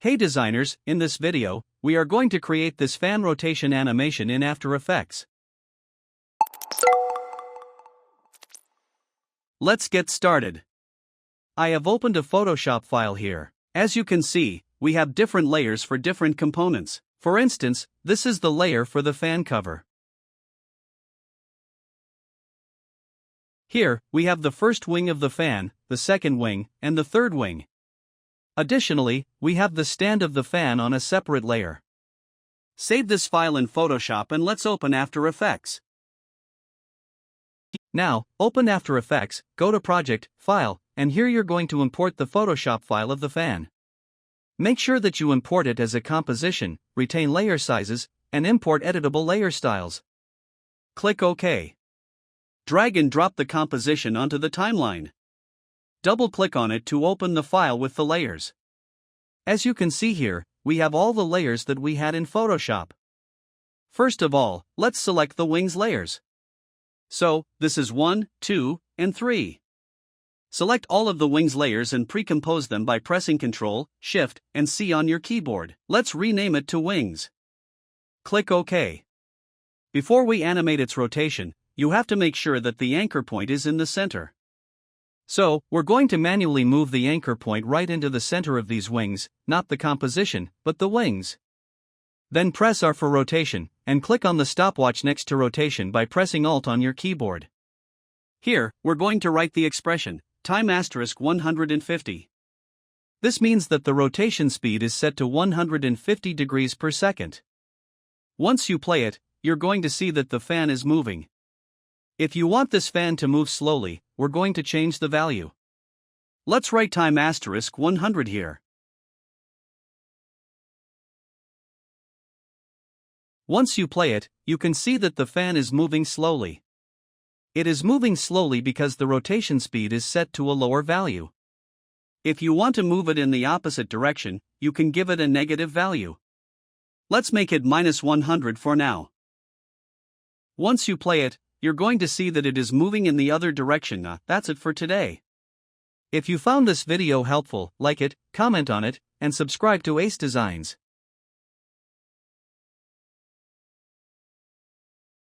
Hey designers, in this video, we are going to create this fan rotation animation in After Effects. Let's get started. I have opened a Photoshop file here. As you can see, we have different layers for different components. For instance, this is the layer for the fan cover. Here, we have the first wing of the fan, the second wing, and the third wing. Additionally, we have the stand of the fan on a separate layer. Save this file in Photoshop and let's open After Effects. Now, open After Effects, go to Project, File, and here you're going to import the Photoshop file of the fan. Make sure that you import it as a composition, retain layer sizes, and import editable layer styles. Click OK. Drag and drop the composition onto the timeline. Double-click on it to open the file with the layers. As you can see here, we have all the layers that we had in Photoshop. First of all, let's select the wings layers. So, this is 1, 2, and 3. Select all of the wings layers and pre-compose them by pressing Ctrl, Shift, and C on your keyboard. Let's rename it to Wings. Click OK. Before we animate its rotation, you have to make sure that the anchor point is in the center. So, we're going to manually move the anchor point right into the center of these wings, not the composition, but the wings. Then press R for rotation, and click on the stopwatch next to rotation by pressing Alt on your keyboard. Here, we're going to write the expression, time * 150. This means that the rotation speed is set to 150 degrees per second. Once you play it, you're going to see that the fan is moving. If you want this fan to move slowly, we're going to change the value. Let's write time * 100 here. Once you play it, you can see that the fan is moving slowly. It is moving slowly because the rotation speed is set to a lower value. If you want to move it in the opposite direction, you can give it a negative value. Let's make it -100 for now. Once you play it, you're going to see that it is moving in the other direction. That's it for today. If you found this video helpful, like it, comment on it, and subscribe to Ace Designs.